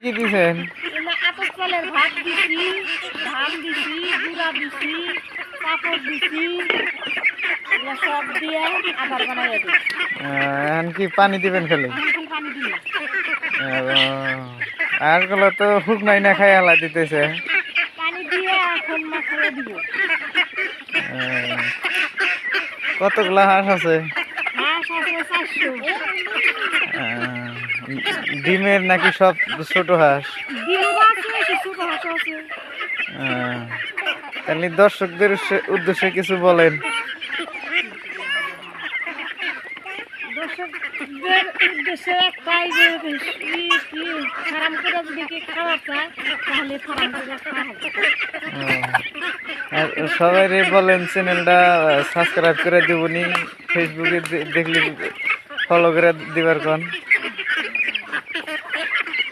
কি দিছেন? আতপ চালের ভাত দিছি, ধান দিছি, গুঁড়া দিছি, কাপড় দিছি, এগুলো সব দিয়ে আবার বানাইয়া দিই। এখন কি পানি দিবেন খালি? পানি দিই আর গুলো তো হুক নাই না খাই আলা দিতেছে। পানি দিয়ে এখন মাখাইয়া দিব। কতগুলা হাঁস আছে? হাঁস আছে 400। ডিমের নাকি সব ছোট হাঁস? ডিম আছে, ছোট হাঁস আছে। তাহলে দর্শকদের উদ্দেশ্যে কিছু বলেন। দর্শকদের উদ্দেশ্যে একটাই যে ফার্ম করে যদি কেউ খাওয়া চায় তাহলে ফার্ম করে খাওয়া হবে। আর সবাই বলেন চ্যানেলটা সাবস্ক্রাইব করে দেবনি, ফেসবুকে দেখলে ফলো করে দিবার কোন।